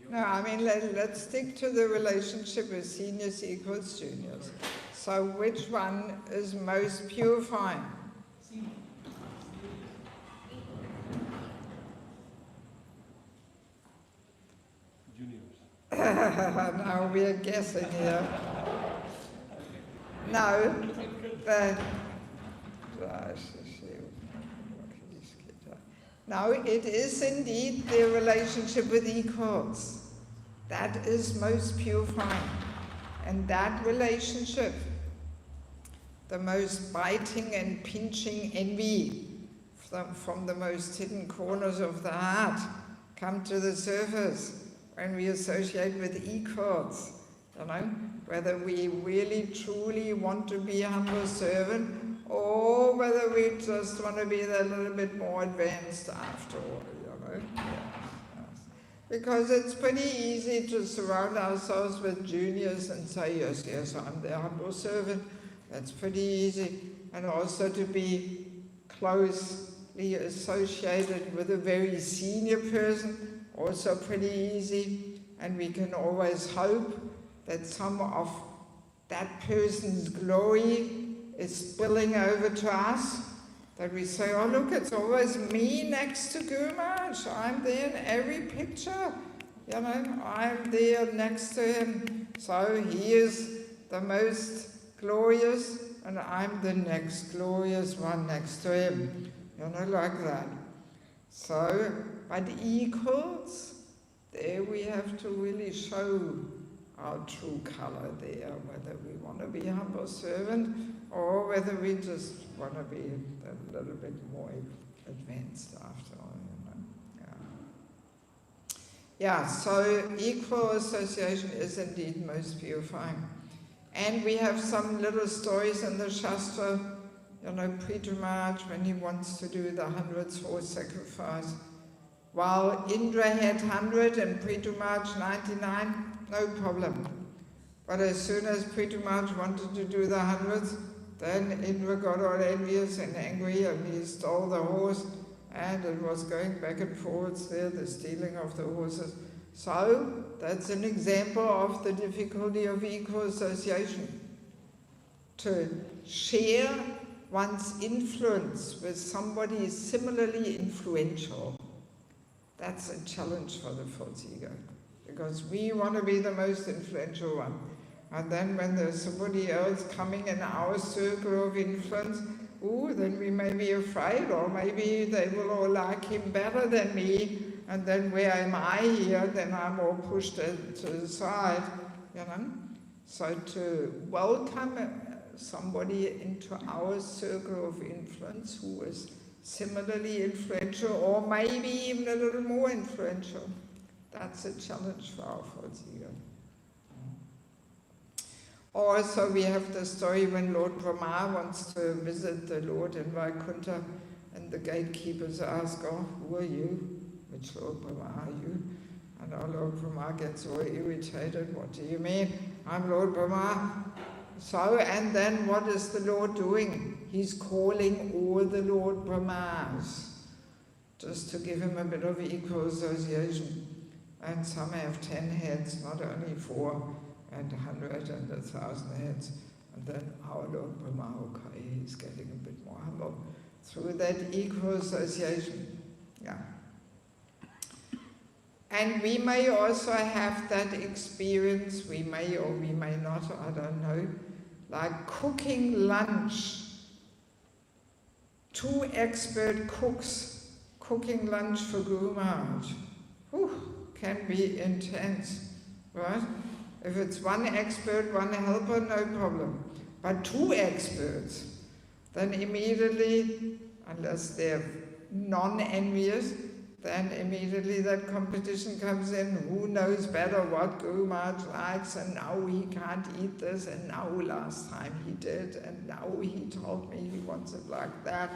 No, I mean, let's stick to the relationship with seniors equals juniors. So which one is most purifying? Now we are guessing here. No, no, it is indeed the relationship with equals. That is most purifying. And that relationship, the most biting and pinching envy from the most hidden corners of the heart, come to the surface when we associate with equals. You know, whether we really truly want to be a humble servant, or whether we just want to be a little bit more advanced after all, you know. Yeah. Yes. Because it's pretty easy to surround ourselves with juniors and say, yes, yes, I'm the humble servant. That's pretty easy. And also to be closely associated with a very senior person, also pretty easy. And we can always hope that some of that person's glory is spilling over to us, that we say, oh look, it's always me next to Guru Maharaj. I'm there in every picture. You know, I'm there next to him. So he is the most glorious, and I'm the next glorious one next to him. You know, like that. So, but equals, there we have to really show our true color there, whether we want to be a humble servant or whether we just want to be a little bit more advanced after all, you know. Yeah, so equal association is indeed most purifying. And we have some little stories in the Shastra, you know, Prithvi Maharaj, when he wants to do the 100th horse sacrifice, While Indra had 100 and Prithumarj 99, no problem. But as soon as Prithumarj wanted to do the 100th, then Indra got all envious and angry and he stole the horse, and it was going back and forwards there, the stealing of the horses. So that's an example of the difficulty of eco-association. To share one's influence with somebody similarly influential, that's a challenge for the false ego. Because we want to be the most influential one. And then when there's somebody else coming in our circle of influence, then we may be afraid, or maybe they will all like him better than me, and then where am I here? Then I'm all pushed to the side, you know. So to welcome somebody into our circle of influence who is similarly influential, or maybe even a little more influential, that's a challenge for our false ego. Also, we have the story when Lord Brahma wants to visit the Lord in Vaikuntha, and the gatekeepers ask, who are you? Which Lord Brahma are you? And our Lord Brahma gets all irritated. What do you mean? I'm Lord Brahma. So, and then what is the Lord doing? He's calling all the Lord Brahmas, just to give him a bit of equal association. And some have 10 heads, not only 4. And 100 and 1,000 heads, and then our Lord Brahma, okay, he's getting a bit more humble through that equal association. Yeah. And we may also have that experience, we may or we may not, I don't know, like cooking lunch. 2 expert cooks cooking lunch for Guru Maharaj. Can be intense, right? If it's 1 expert, 1 helper, no problem. But 2 experts, then immediately, unless they're non-envious, then immediately that competition comes in. Who knows better what Guru Maharaj likes, and now he can't eat this, and now last time he did, and now he told me he wants it like that.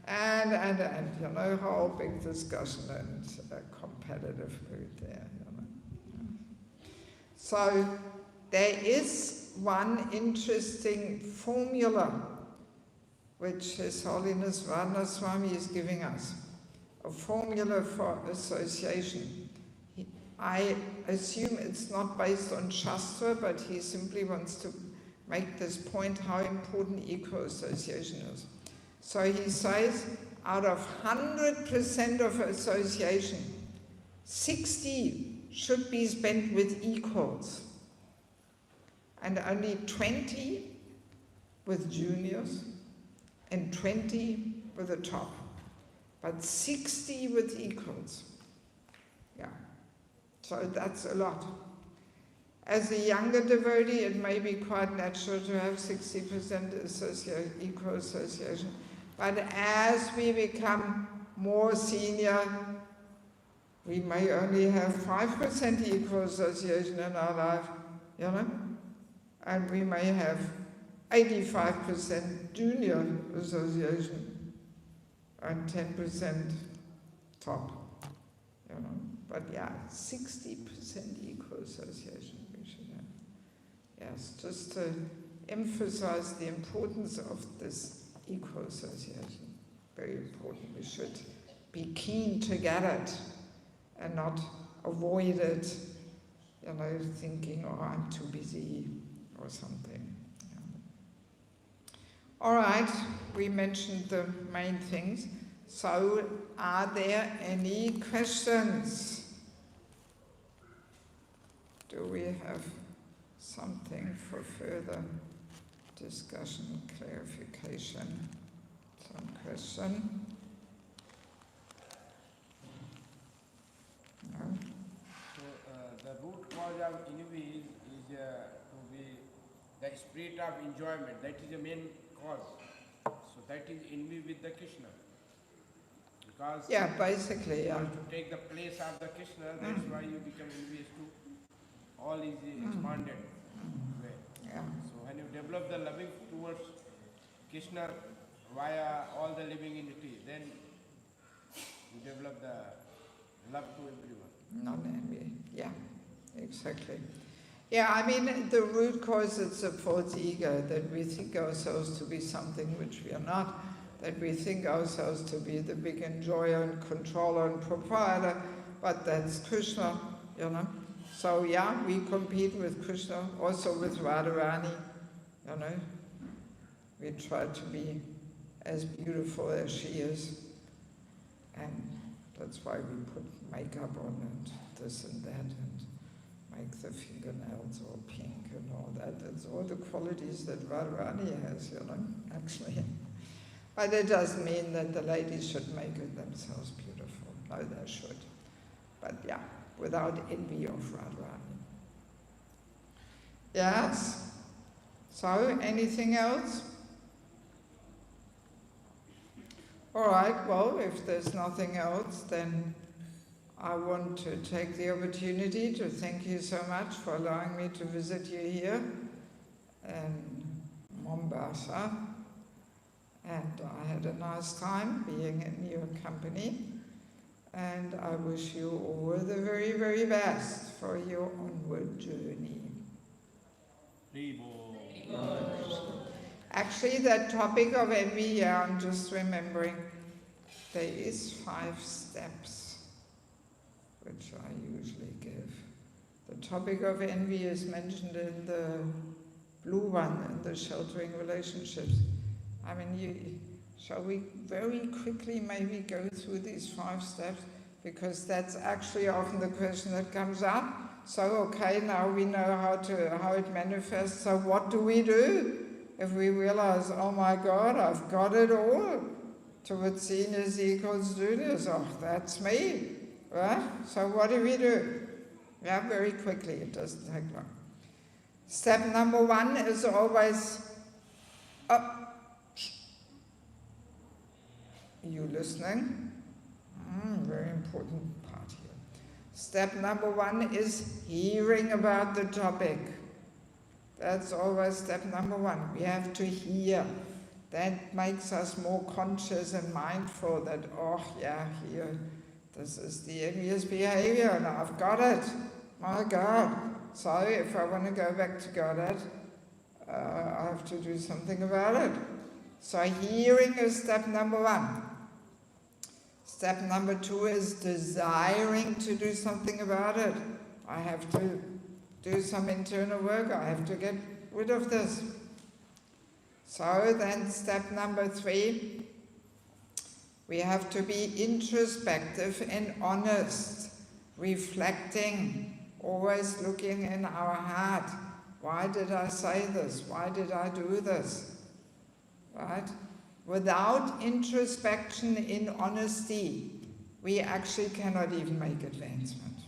And you know, whole big discussion and a competitive mood there. So there is one interesting formula which His Holiness Varna Swami is giving us, a formula for association. I assume it's not based on Shastra, but he simply wants to make this point how important eco-association is. So he says, out of 100% of association, 60 should be spent with equals, and only 20 with juniors, and 20 with the top, but 60 with equals. Yeah, so that's a lot. As a younger devotee, it may be quite natural to have 60% equal association, but as we become more senior, we may only have 5% equal association in our life, you know? And we may have 85% junior association and 10% top, you know? But yeah, 60% equal association we should have. Yes, just to emphasize the importance of this equal association. Very important. We should be keen to get it and not avoid it, you know, thinking, I'm too busy or something. Yeah. All right, we mentioned the main things. So, are there any questions? Do we have something for further discussion, clarification? Some question? No? So the root cause of envy is to be the spirit of enjoyment. That is the main cause. So that is envy with the Krishna. Because yeah, basically, yeah. to take the place of the Krishna, that's why you become envious to all is expanded way. Yeah. So when you develop the loving towards Krishna via all the living entity, then you develop the love to everyone. Non-envy, yeah, exactly. Yeah, I mean, the root cause is a false ego, that we think ourselves to be something which we are not, that we think ourselves to be the big enjoyer and controller and proprietor, but that's Krishna, you know. So yeah, we compete with Krishna, also with Radharani, you know. We try to be as beautiful as she is, and that's why we put makeup on and this and that and make the fingernails all pink and all that. That's all the qualities that Radharani has, you know, actually. But it doesn't mean that the ladies should make it themselves beautiful. No, they should. But yeah, without envy of Radharani. Yes? So, anything else? All right, well, if there's nothing else, then I want to take the opportunity to thank you so much for allowing me to visit you here in Mombasa. And I had a nice time being in your company. And I wish you all the very, very best for your onward journey. Actually, that topic of envy, yeah, I'm just remembering, there is 5 steps, which I usually give. The topic of envy is mentioned in the blue one, in the sheltering relationships. I mean, shall we very quickly maybe go through these 5 steps? Because that's actually often the question that comes up. So, okay, now we know how it manifests. So what do we do if we realize, oh my God, I've got it all? Towards seniors equals juniors. Oh, that's me, right? So what do we do? Yeah, very quickly. It doesn't take long. Step number 1 is always up. You listening? Very important part here. Step number 1 is hearing about the topic. That's always step number 1. We have to hear. That makes us more conscious and mindful that, oh yeah, here, this is the envious behavior and I've got it. My God. So if I want to go back to Godhead, I have to do something about it. So hearing is step number 1. Step number 2 is desiring to do something about it. I have to do some internal work. I have to get rid of this. So then step number 3, we have to be introspective and honest, reflecting, always looking in our heart. Why did I say this? Why did I do this? Right? Without introspection in honesty, we actually cannot even make advancement.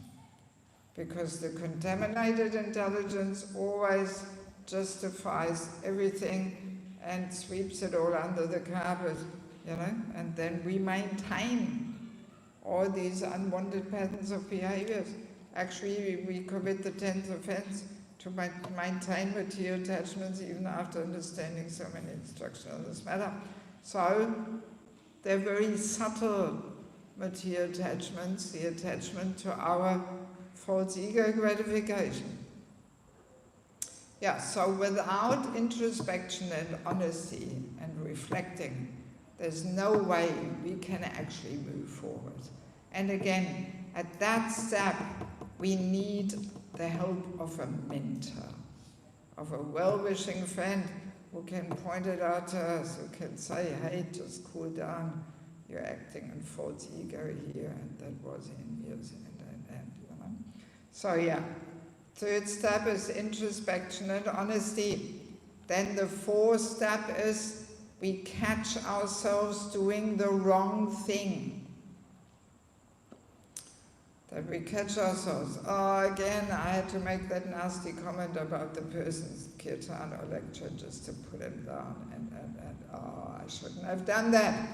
Because the contaminated intelligence always justifies everything and sweeps it all under the carpet, you know, and then we maintain all these unwanted patterns of behaviors. Actually, we commit the 10th offense to maintain material attachments even after understanding so many instructions on this matter. So, they're very subtle material attachments, the attachment to our false ego gratification. Yeah, so without introspection and honesty and reflecting, there's no way we can actually move forward. And again, at that step, we need the help of a mentor, of a well-wishing friend who can point it out to us, who can say, hey, just cool down, you're acting in false ego here, and that was envious, and you know. So yeah, 3rd step is introspection and honesty. Then the 4th step is we catch ourselves doing the wrong thing. That we catch ourselves. Oh, again, I had to make that nasty comment about the person's kirtan or lecture just to put him down, and oh, I shouldn't have done that.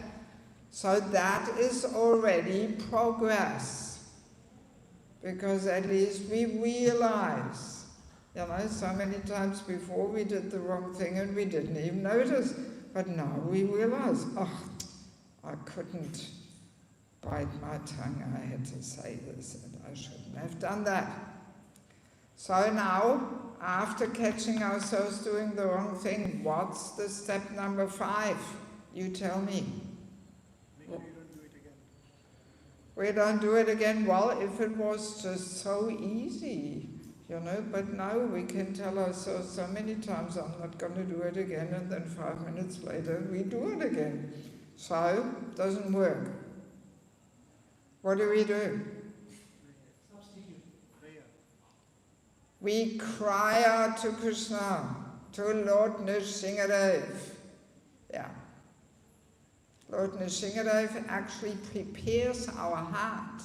So that is already progress. Because at least we realize, you know, so many times before we did the wrong thing and we didn't even notice. But now we realize, oh, I couldn't bite my tongue, I had to say this, and I shouldn't have done that. So now, after catching ourselves doing the wrong thing, what's the step number 5? You tell me. Make sure you don't do it again. We don't do it again. Well, if it was just so easy, but now we can tell ourselves so many times, I'm not going to do it again, and then 5 minutes later we do it again. So, it doesn't work. What do? Substitute. Prayer. We cry out to Krishna, to Lord Nrsingadev. Yeah. Lord Nrsingadev actually prepares our heart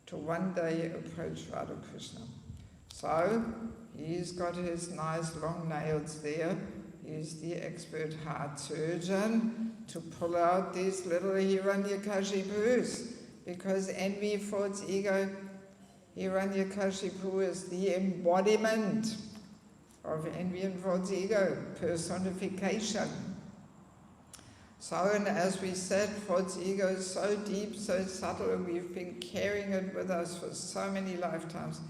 to one day approach Radha Krishna. So, he's got his nice long nails there. He's the expert heart surgeon to pull out these little Hiranyakashipus, because envy, false ego, Hiranyakashipu is the embodiment of envy and false ego, personification. So, and as we said, false ego is so deep, so subtle, we've been carrying it with us for so many lifetimes.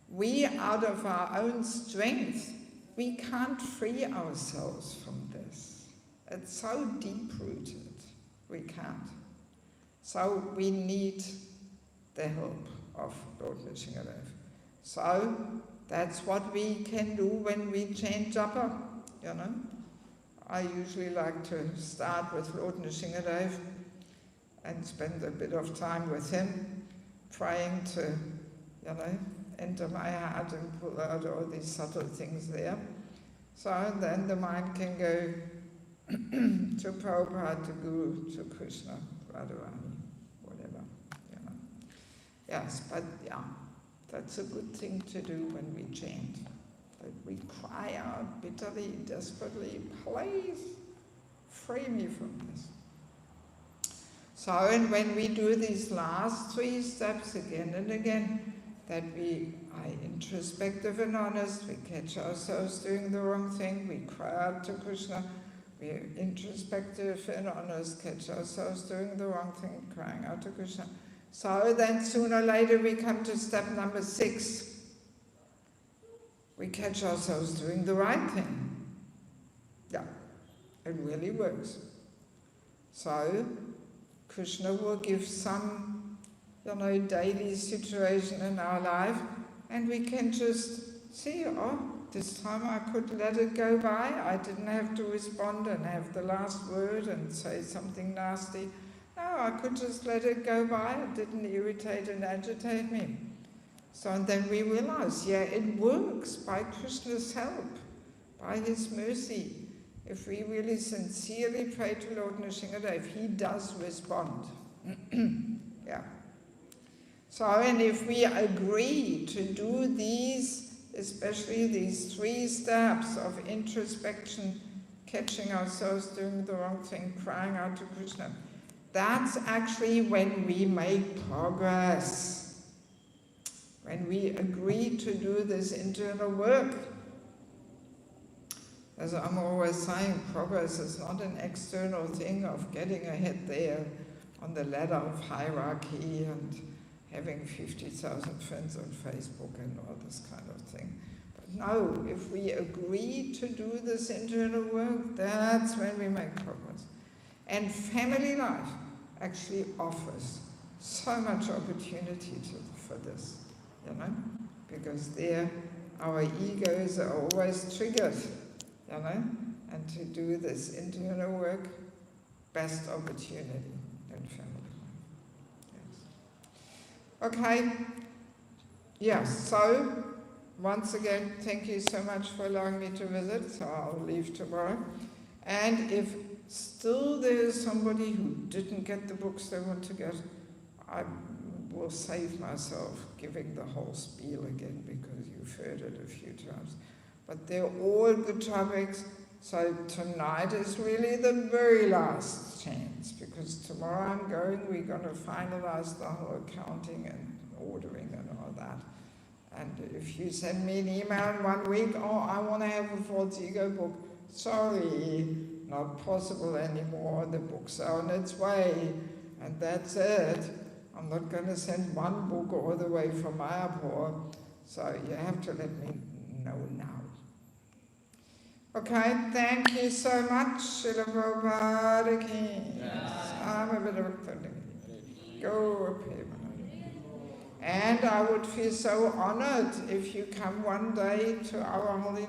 We, out of our own strength, we can't free ourselves from this. It's so deep-rooted, we can't. So we need the help of Lord Nrsingadev. So that's what we can do when we chant japa, I usually like to start with Lord Nrsingadev and spend a bit of time with him, trying to, enter my heart and pull out all these subtle things there. So then the mind can go to Prabhupada, to Guru, to Krishna, Radharani, whatever, Yes, but that's a good thing to do when we chant. That we cry out bitterly, desperately, please free me from this. So, and when we do these last 3 steps again and again, that we are introspective and honest, we catch ourselves doing the wrong thing, we cry out to Krishna, we are introspective and honest, catch ourselves doing the wrong thing, crying out to Krishna. So then sooner or later we come to step number 6. We catch ourselves doing the right thing. Yeah, it really works. So Krishna will give some daily situation in our life, and we can just see, this time I could let it go by. I didn't have to respond and have the last word and say something nasty. No, I could just let it go by. It didn't irritate and agitate me. So then we realize, it works by Krishna's help, by his mercy. If we really sincerely pray to Lord Nrsingadev, he does respond. Yeah. So, and if we agree to do these, especially these 3 steps of introspection, catching ourselves doing the wrong thing, crying out to Krishna, that's actually when we make progress. When we agree to do this internal work. As I'm always saying, progress is not an external thing of getting ahead there on the ladder of hierarchy and having 50,000 friends on Facebook and all this kind of thing. But no, if we agree to do this internal work, that's when we make progress. And family life actually offers so much opportunity for this, because there our egos are always triggered, and to do this internal work, best opportunity in family. Okay, yes, so once again, thank you so much for allowing me to visit, so I'll leave tomorrow. And if still there is somebody who didn't get the books they want to get, I will save myself giving the whole spiel again because you've heard it a few times. But they're all good topics, so tonight is really the very last chance, because tomorrow we're going to finalize the whole accounting and ordering and all that. And if you send me an email in 1 week, I want to have a false ego book, sorry, not possible anymore, the book's on its way. and that's it. I'm not going to send one book all the way from Mayapur, so you have to let me know now. Okay, thank you so much, Srila Prabhupada ki. I'm a bit of a go up here. And I would feel so honored if you come one day to our holy